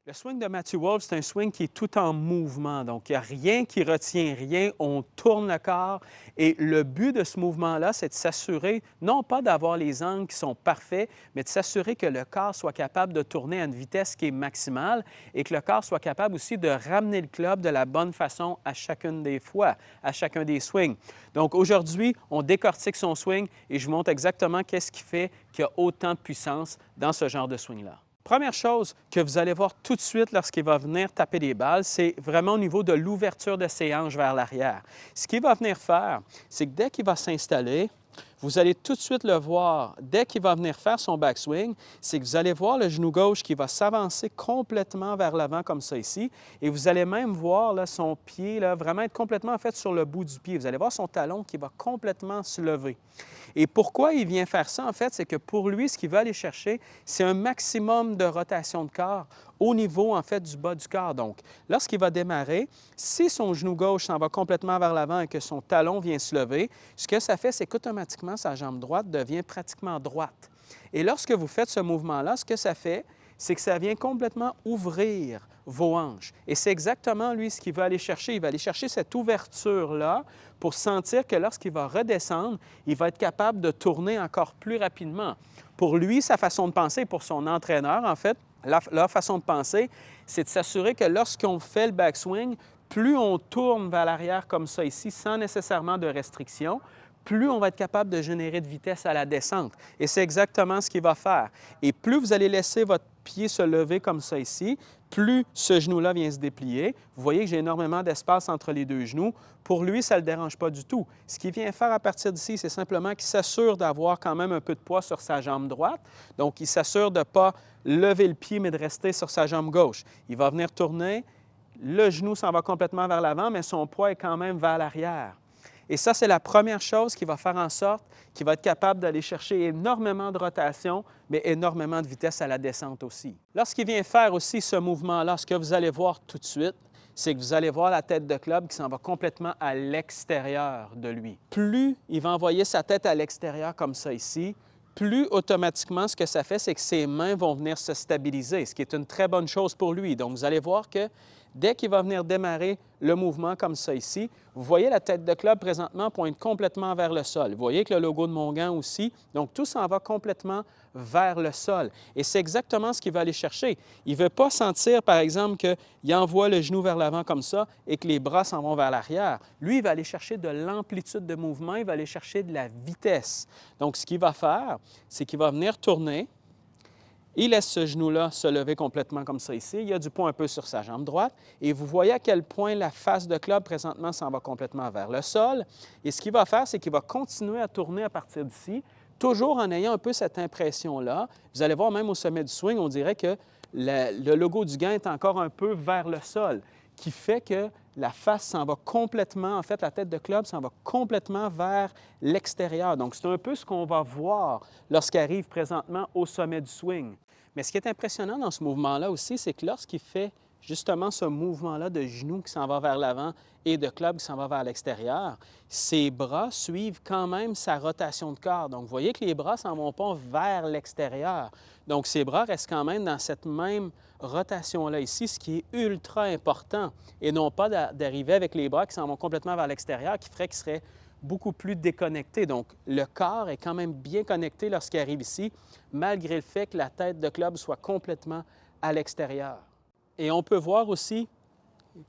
Le swing de Matthew Wolff, c'est un swing qui est tout en mouvement. Donc, il n'y a rien qui retient rien. On tourne le corps. Et le but de ce mouvement-là, c'est de s'assurer, non pas d'avoir les angles qui sont parfaits, mais de s'assurer que le corps soit capable de tourner à une vitesse qui est maximale et que le corps soit capable aussi de ramener le club de la bonne façon à chacune des fois, à chacun des swings. Donc, aujourd'hui, on décortique son swing et je vous montre exactement qu'est-ce qui fait qu'il y a autant de puissance dans ce genre de swing-là. Première chose que vous allez voir tout de suite lorsqu'il va venir taper des balles, c'est vraiment au niveau de l'ouverture de ses hanches vers l'arrière. Ce qu'il va venir faire, c'est que dès qu'il va s'installer, vous allez tout de suite le voir, dès qu'il va venir faire son backswing, c'est que vous allez voir le genou gauche qui va s'avancer complètement vers l'avant comme ça ici. Et vous allez même voir là, son pied là, vraiment être complètement en fait sur le bout du pied. Vous allez voir son talon qui va complètement se lever. Et pourquoi il vient faire ça, en fait, c'est que pour lui, ce qu'il veut aller chercher, c'est un maximum de rotation de corps au niveau, en fait, du bas du corps. Donc, lorsqu'il va démarrer, si son genou gauche s'en va complètement vers l'avant et que son talon vient se lever, ce que ça fait, c'est qu'automatiquement, sa jambe droite devient pratiquement droite. Et lorsque vous faites ce mouvement-là, ce que ça fait, c'est que ça vient complètement ouvrir vos hanches. Et c'est exactement, lui, ce qu'il va aller chercher. Il va aller chercher cette ouverture-là pour sentir que lorsqu'il va redescendre, il va être capable de tourner encore plus rapidement. Pour lui, sa façon de penser, pour son entraîneur, en fait, leur façon de penser, c'est de s'assurer que lorsqu'on fait le backswing, plus on tourne vers l'arrière comme ça ici, sans nécessairement de restriction, plus on va être capable de générer de vitesse à la descente. Et c'est exactement ce qu'il va faire. Et plus vous allez laisser votre pied se lever comme ça ici, plus ce genou-là vient se déplier. Vous voyez que j'ai énormément d'espace entre les deux genoux. Pour lui, ça ne le dérange pas du tout. Ce qu'il vient faire à partir d'ici, c'est simplement qu'il s'assure d'avoir quand même un peu de poids sur sa jambe droite. Donc, il s'assure de ne pas lever le pied, mais de rester sur sa jambe gauche. Il va venir tourner. Le genou s'en va complètement vers l'avant, mais son poids est quand même vers l'arrière. Et ça, c'est la première chose qui va faire en sorte qu'il va être capable d'aller chercher énormément de rotation, mais énormément de vitesse à la descente aussi. Lorsqu'il vient faire aussi ce mouvement-là, ce que vous allez voir tout de suite, c'est que vous allez voir la tête de club qui s'en va complètement à l'extérieur de lui. Plus il va envoyer sa tête à l'extérieur comme ça ici, plus automatiquement, ce que ça fait, c'est que ses mains vont venir se stabiliser, ce qui est une très bonne chose pour lui. Donc, vous allez voir que dès qu'il va venir démarrer le mouvement comme ça ici, vous voyez la tête de club présentement pointe complètement vers le sol. Vous voyez que le logo de Mongan aussi. Donc, tout s'en va complètement vers le sol. Et c'est exactement ce qu'il va aller chercher. Il ne veut pas sentir, par exemple, qu'il envoie le genou vers l'avant comme ça et que les bras s'en vont vers l'arrière. Lui, il va aller chercher de l'amplitude de mouvement, il va aller chercher de la vitesse. Donc, ce qu'il va faire, c'est qu'il va venir tourner. Il laisse ce genou-là se lever complètement comme ça ici. Il y a du poids un peu sur sa jambe droite. Et vous voyez à quel point la face de club présentement s'en va complètement vers le sol. Et ce qu'il va faire, c'est qu'il va continuer à tourner à partir d'ici, toujours en ayant un peu cette impression-là. Vous allez voir, même au sommet du swing, on dirait que le logo du gant est encore un peu vers le sol, qui fait que la face s'en va complètement, en fait, la tête de club s'en va complètement vers l'extérieur. Donc, c'est un peu ce qu'on va voir lorsqu'il arrive présentement au sommet du swing. Mais ce qui est impressionnant dans ce mouvement-là aussi, c'est que lorsqu'il fait justement ce mouvement-là de genou qui s'en va vers l'avant et de club qui s'en va vers l'extérieur, ses bras suivent quand même sa rotation de corps. Donc, vous voyez que les bras ne s'en vont pas vers l'extérieur. Donc, ses bras restent quand même dans cette même rotation-là ici, ce qui est ultra important, et non pas d'arriver avec les bras qui s'en vont complètement vers l'extérieur, qui ferait qu'il serait beaucoup plus déconnecté. Donc, le corps est quand même bien connecté lorsqu'il arrive ici, malgré le fait que la tête de club soit complètement à l'extérieur. Et on peut voir aussi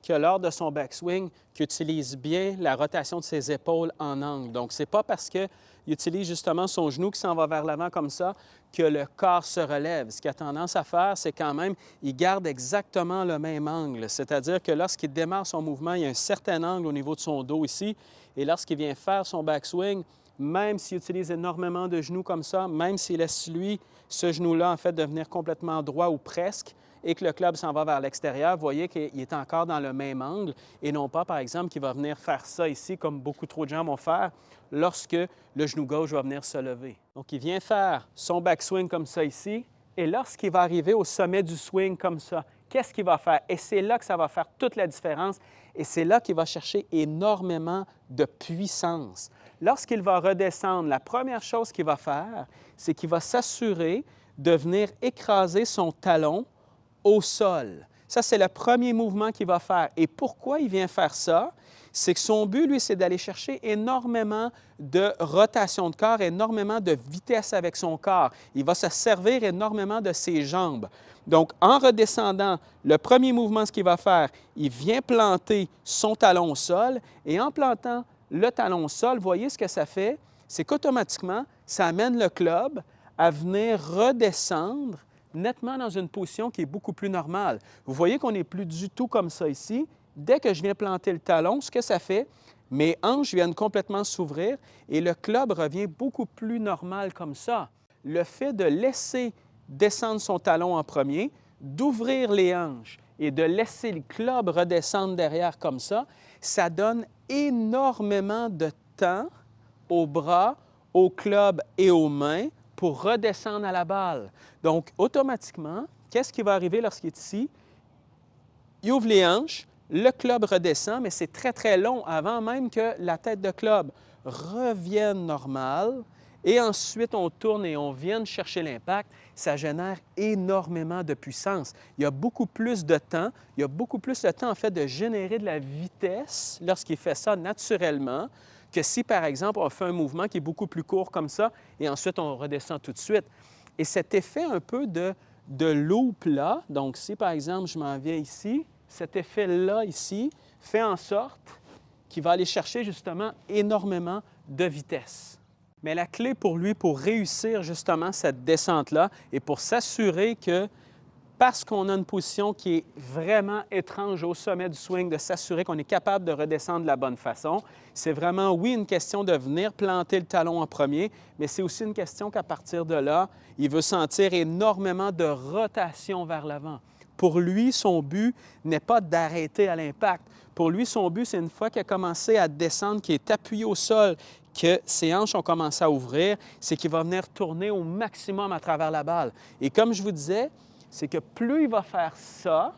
que lors de son backswing, qu'il utilise bien la rotation de ses épaules en angle. Donc, ce n'est pas parce qu'il utilise justement son genou qui s'en va vers l'avant comme ça que le corps se relève. Ce qu'il a tendance à faire, c'est quand même, il garde exactement le même angle. C'est-à-dire que lorsqu'il démarre son mouvement, il y a un certain angle au niveau de son dos ici. Et lorsqu'il vient faire son backswing, même s'il utilise énormément de genoux comme ça, même s'il laisse lui, ce genou-là, en fait, devenir complètement droit ou presque, et que le club s'en va vers l'extérieur, vous voyez qu'il est encore dans le même angle et non pas, par exemple, qu'il va venir faire ça ici, comme beaucoup trop de gens vont faire, lorsque le genou gauche va venir se lever. Donc, il vient faire son backswing comme ça ici, et lorsqu'il va arriver au sommet du swing comme ça, qu'est-ce qu'il va faire? Et c'est là que ça va faire toute la différence, et c'est là qu'il va chercher énormément de puissance. Lorsqu'il va redescendre, la première chose qu'il va faire, c'est qu'il va s'assurer de venir écraser son talon au sol. Ça, c'est le premier mouvement qu'il va faire. Et pourquoi il vient faire ça? C'est que son but, lui, c'est d'aller chercher énormément de rotation de corps, énormément de vitesse avec son corps. Il va se servir énormément de ses jambes. Donc, en redescendant, le premier mouvement, ce qu'il va faire, il vient planter son talon au sol. Et en plantant le talon au sol, voyez ce que ça fait? C'est qu'automatiquement, ça amène le club à venir redescendre nettement dans une position qui est beaucoup plus normale. Vous voyez qu'on n'est plus du tout comme ça ici. Dès que je viens planter le talon, ce que ça fait, mes hanches viennent complètement s'ouvrir et le club revient beaucoup plus normal comme ça. Le fait de laisser descendre son talon en premier, d'ouvrir les hanches et de laisser le club redescendre derrière comme ça donne énormément de temps aux bras, au club et aux mains pour redescendre à la balle. Donc, automatiquement, qu'est-ce qui va arriver lorsqu'il est ici? Il ouvre les hanches, le club redescend, mais c'est très, très long avant même que la tête de club revienne normale. Et ensuite, on tourne et on vient chercher l'impact. Ça génère énormément de puissance. Il y a beaucoup plus de temps. Il y a beaucoup plus de temps, en fait, de générer de la vitesse lorsqu'il fait ça naturellement que si, par exemple, on fait un mouvement qui est beaucoup plus court comme ça et ensuite on redescend tout de suite. Et cet effet un peu de loop-là, donc si, par exemple, je m'en viens ici, cet effet-là ici fait en sorte qu'il va aller chercher justement énormément de vitesse. Mais la clé pour lui, pour réussir justement cette descente-là et pour s'assurer que, parce qu'on a une position qui est vraiment étrange au sommet du swing, de s'assurer qu'on est capable de redescendre de la bonne façon, c'est vraiment, oui, une question de venir planter le talon en premier, mais c'est aussi une question qu'à partir de là, il veut sentir énormément de rotation vers l'avant. Pour lui, son but n'est pas d'arrêter à l'impact. Pour lui, son but, c'est une fois qu'il a commencé à descendre, qu'il est appuyé au sol, que ses hanches ont commencé à ouvrir, c'est qu'il va venir tourner au maximum à travers la balle. Et comme je vous disais, c'est que plus il va faire ça,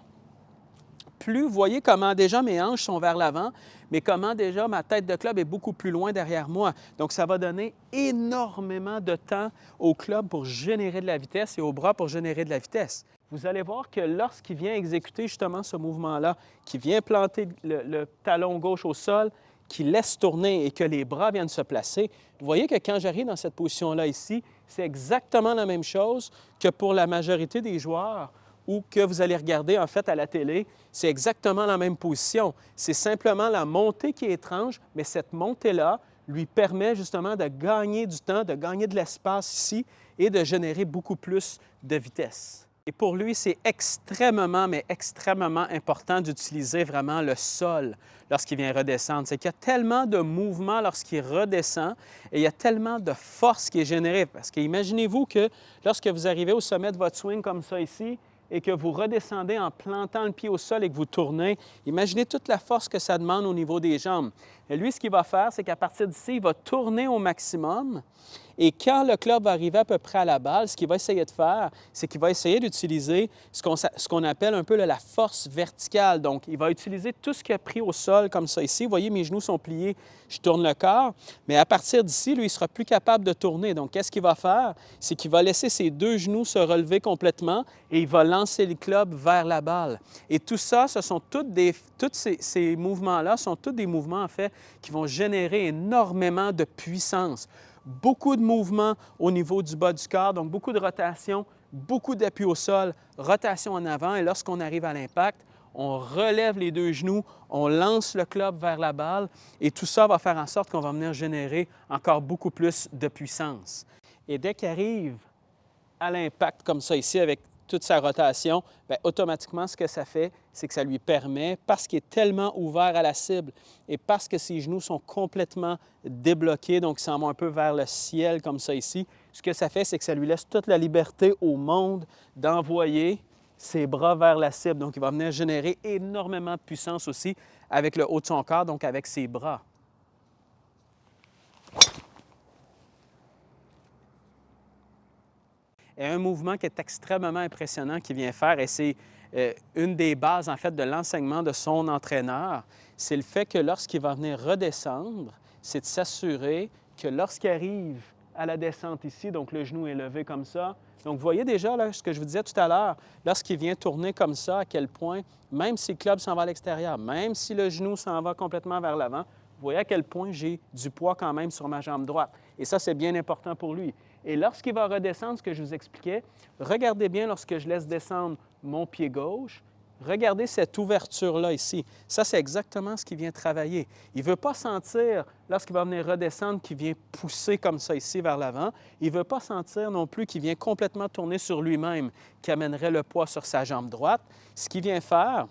plus, vous voyez comment déjà mes hanches sont vers l'avant, mais comment déjà ma tête de club est beaucoup plus loin derrière moi. Donc, ça va donner énormément de temps au club pour générer de la vitesse et au bras pour générer de la vitesse. Vous allez voir que lorsqu'il vient exécuter justement ce mouvement-là, qui vient planter le talon gauche au sol, qui laisse tourner et que les bras viennent se placer, vous voyez que quand j'arrive dans cette position-là ici, c'est exactement la même chose que pour la majorité des joueurs ou que vous allez regarder en fait à la télé, c'est exactement la même position. C'est simplement la montée qui est étrange, mais cette montée-là lui permet justement de gagner du temps, de gagner de l'espace ici et de générer beaucoup plus de vitesse. Et pour lui, c'est extrêmement, mais extrêmement important d'utiliser vraiment le sol lorsqu'il vient redescendre. C'est qu'il y a tellement de mouvement lorsqu'il redescend et il y a tellement de force qui est générée. Parce que imaginez-vous que lorsque vous arrivez au sommet de votre swing comme ça ici et que vous redescendez en plantant le pied au sol et que vous tournez, imaginez toute la force que ça demande au niveau des jambes. Et lui, ce qu'il va faire, c'est qu'à partir d'ici, il va tourner au maximum. Et quand le club va arriver à peu près à la balle, ce qu'il va essayer de faire, c'est qu'il va essayer d'utiliser ce qu'on appelle un peu la force verticale. Donc, il va utiliser tout ce qu'il a pris au sol comme ça ici. Vous voyez, mes genoux sont pliés, je tourne le corps. Mais à partir d'ici, lui, il ne sera plus capable de tourner. Donc, qu'est-ce qu'il va faire? C'est qu'il va laisser ses deux genoux se relever complètement et il va lancer le club vers la balle. Et tout ça, ce sont tous ces mouvements-là sont tous des mouvements, en fait, qui vont générer énormément de puissance. Beaucoup de mouvements au niveau du bas du corps, donc beaucoup de rotation, beaucoup d'appui au sol, rotation en avant. Et lorsqu'on arrive à l'impact, on relève les deux genoux, on lance le club vers la balle et tout ça va faire en sorte qu'on va venir générer encore beaucoup plus de puissance. Et dès qu'il arrive à l'impact comme ça ici avec toute sa rotation, bien, automatiquement, ce que ça fait, c'est que ça lui permet, parce qu'il est tellement ouvert à la cible et parce que ses genoux sont complètement débloqués, donc ils s'en vont un peu vers le ciel comme ça ici, ce que ça fait, c'est que ça lui laisse toute la liberté au monde d'envoyer ses bras vers la cible. Donc, il va venir générer énormément de puissance aussi avec le haut de son corps, donc avec ses bras. Et un mouvement qui est extrêmement impressionnant qu'il vient faire, et c'est une des bases, en fait, de l'enseignement de son entraîneur, c'est le fait que lorsqu'il va venir redescendre, c'est de s'assurer que lorsqu'il arrive à la descente ici, donc le genou est levé comme ça. Donc, vous voyez déjà là, ce que je vous disais tout à l'heure, lorsqu'il vient tourner comme ça, à quel point, même si le club s'en va à l'extérieur, même si le genou s'en va complètement vers l'avant, vous voyez à quel point j'ai du poids quand même sur ma jambe droite. Et ça, c'est bien important pour lui. Et lorsqu'il va redescendre, ce que je vous expliquais, regardez bien lorsque je laisse descendre mon pied gauche, regardez cette ouverture-là ici. Ça, c'est exactement ce qu'il vient travailler. Il ne veut pas sentir, lorsqu'il va venir redescendre, qu'il vient pousser comme ça ici vers l'avant. Il ne veut pas sentir non plus qu'il vient complètement tourner sur lui-même, qui amènerait le poids sur sa jambe droite. Ce qu'il vient faire,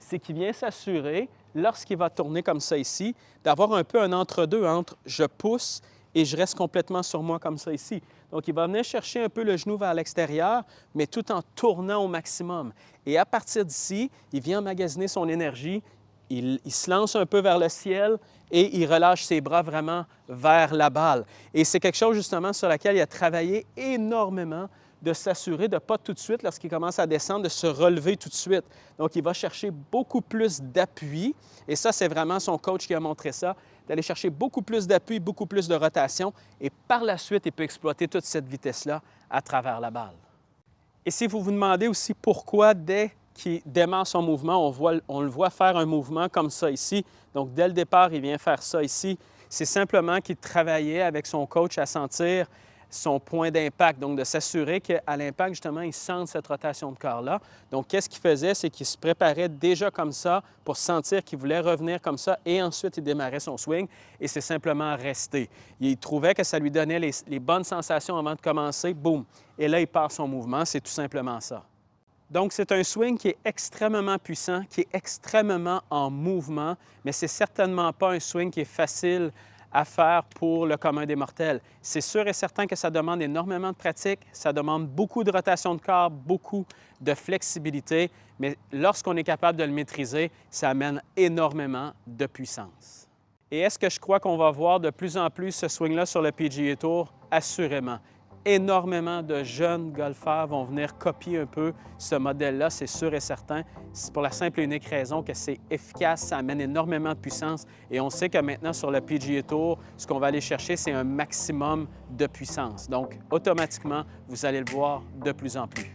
c'est qu'il vient s'assurer, lorsqu'il va tourner comme ça ici, d'avoir un peu un entre-deux entre je pousse et je reste complètement sur moi comme ça ici. Donc, il va venir chercher un peu le genou vers l'extérieur, mais tout en tournant au maximum. Et à partir d'ici, il vient emmagasiner son énergie, il se lance un peu vers le ciel et il relâche ses bras vraiment vers la balle. Et c'est quelque chose justement sur laquelle il a travaillé énormément, de s'assurer de ne pas tout de suite, lorsqu'il commence à descendre, de se relever tout de suite. Donc, il va chercher beaucoup plus d'appui. Et ça, c'est vraiment son coach qui a montré ça, d'aller chercher beaucoup plus d'appui, beaucoup plus de rotation. Et par la suite, il peut exploiter toute cette vitesse-là à travers la balle. Et si vous vous demandez aussi pourquoi, dès qu'il démarre son mouvement, on le voit faire un mouvement comme ça ici. Donc, dès le départ, il vient faire ça ici. C'est simplement qu'il travaillait avec son coach à sentir son point d'impact, donc de s'assurer qu'à l'impact, justement, il sente cette rotation de corps-là. Donc, qu'est-ce qu'il faisait? C'est qu'il se préparait déjà comme ça pour sentir qu'il voulait revenir comme ça et ensuite, il démarrait son swing et c'est simplement resté. Il trouvait que ça lui donnait les bonnes sensations avant de commencer, boum! Et là, il part son mouvement, c'est tout simplement ça. Donc, c'est un swing qui est extrêmement puissant, qui est extrêmement en mouvement, mais c'est certainement pas un swing qui est facile à faire pour le commun des mortels. C'est sûr et certain que ça demande énormément de pratique, ça demande beaucoup de rotation de corps, beaucoup de flexibilité, mais lorsqu'on est capable de le maîtriser, ça amène énormément de puissance. Et est-ce que je crois qu'on va voir de plus en plus ce swing-là sur le PGA Tour? Assurément. Énormément de jeunes golfeurs vont venir copier un peu ce modèle-là, c'est sûr et certain. C'est pour la simple et unique raison que c'est efficace, ça amène énormément de puissance et on sait que maintenant sur le PGA Tour, ce qu'on va aller chercher, c'est un maximum de puissance. Donc, automatiquement, vous allez le voir de plus en plus.